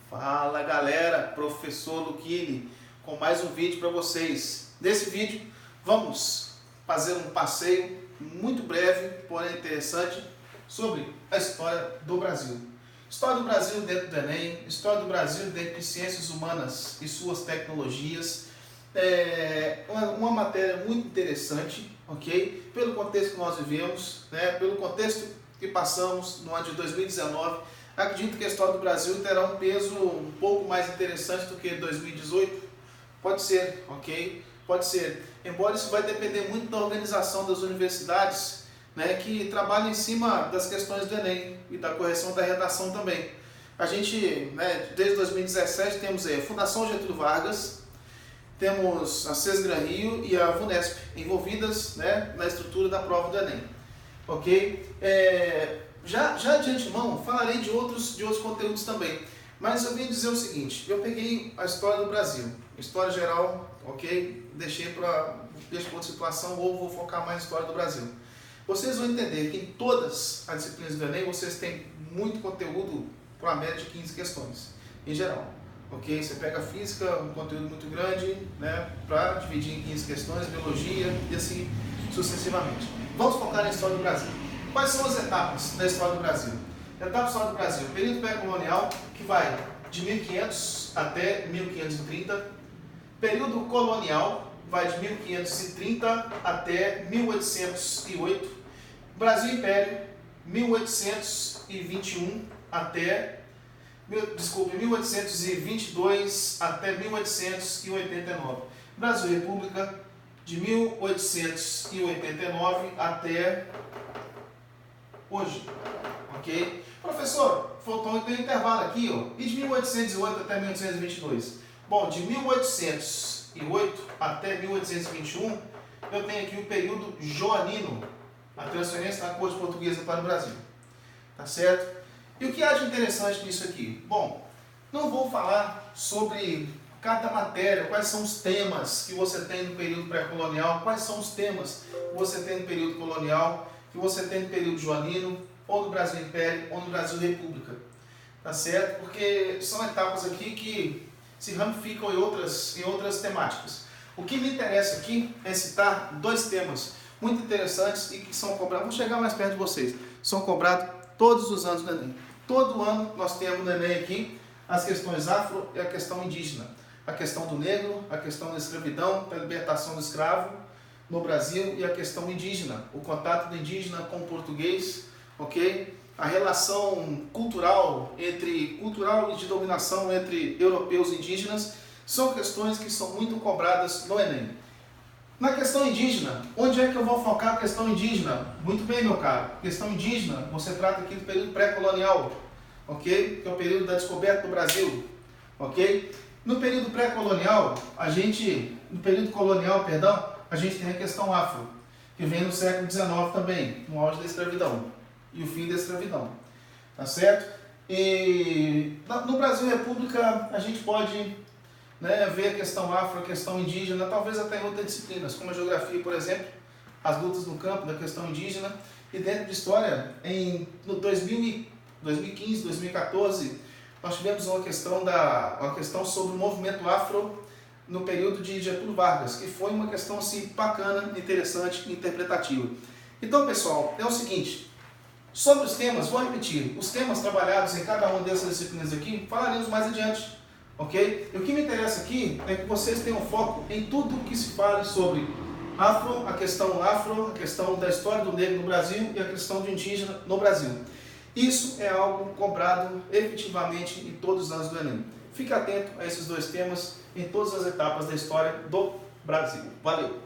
Fala galera, professor Luquini com mais um vídeo para vocês. Nesse vídeo vamos fazer um passeio muito breve, porém interessante, sobre a história do Brasil. História do Brasil dentro do Enem, história do Brasil dentro de ciências humanas e suas tecnologias. Uma matéria muito interessante, ok? Pelo contexto que nós vivemos, pelo contexto que passamos no ano de 2019, acredito que a história do Brasil terá um peso um pouco mais interessante do que 2018. Pode ser, ok? Pode ser. Embora isso vai depender muito da organização das universidades, que trabalham em cima das questões do Enem e da correção da redação também. A gente, desde 2017, temos a Fundação Getúlio Vargas, temos a Sesgran Rio e a VUNESP envolvidas na estrutura da prova do Enem. Ok? Já de antemão falarei de outros conteúdos também, mas eu vim dizer o seguinte: eu peguei a história do Brasil, história geral, ok? Deixei para outra situação, ou vou focar mais na história do Brasil. Vocês vão entender que em todas as disciplinas do Enem vocês têm muito conteúdo para a média de 15 questões, em geral. Ok? Você pega física, um conteúdo muito grande, para dividir em 15 questões, biologia e assim sucessivamente. Vamos focar na história do Brasil. Quais são as etapas da história do Brasil? A etapa da história do Brasil, período pré-colonial, que vai de 1500 até 1530. Período colonial, vai de 1530 até 1808. Brasil Império, 1821 até 1822 até 1889. Brasil República, de 1889 até hoje, ok? Professor, faltou um intervalo aqui, ó. E de 1808 até 1822? Bom, de 1808 até 1821, eu tenho aqui o período joanino, a transferência da corte portuguesa para o Brasil, tá certo? E o que há de interessante nisso aqui? Bom, não vou falar sobre cada matéria, quais são os temas que você tem no período pré-colonial, quais são os temas que você tem no período colonial, que você tem no período joanino, ou no Brasil Império, ou no Brasil República, tá certo? Porque são etapas aqui que se ramificam em outras temáticas. O que me interessa aqui é citar dois temas muito interessantes e que são cobrados, vou chegar mais perto de vocês, são cobrados todos os anos no Enem. Todo ano nós temos no Enem aqui as questões afro e a questão indígena, a questão do negro, a questão da escravidão, da libertação do escravo no Brasil e a questão indígena, o contato do indígena com o português, ok? A relação cultural e de dominação entre europeus e indígenas são questões que são muito cobradas no Enem. Na questão indígena, onde é que eu vou focar a questão indígena? Muito bem, meu caro. Questão indígena, você trata aqui do período pré-colonial, ok? Que é o período da descoberta do Brasil, ok? No período pré-colonial, a gente tem a questão afro, que vem no século XIX também, no auge da escravidão e o fim da escravidão, tá certo? E no Brasil República a gente pode ver a questão afro, a questão indígena, talvez até em outras disciplinas, como a geografia, por exemplo, as lutas no campo da questão indígena. E dentro de história, no 2015, 2014, nós tivemos uma questão sobre o movimento afro no período de Getúlio Vargas, que foi uma questão assim bacana, interessante e interpretativa. Então, pessoal, é o seguinte: sobre os temas, vou repetir, os temas trabalhados em cada uma dessas disciplinas aqui, falaremos mais adiante, ok? E o que me interessa aqui é que vocês tenham foco em tudo que se fale sobre a questão da história do negro no Brasil e a questão do indígena no Brasil. Isso é algo cobrado efetivamente em todos os anos do Enem. Fique atento a esses dois temas em todas as etapas da história do Brasil. Valeu!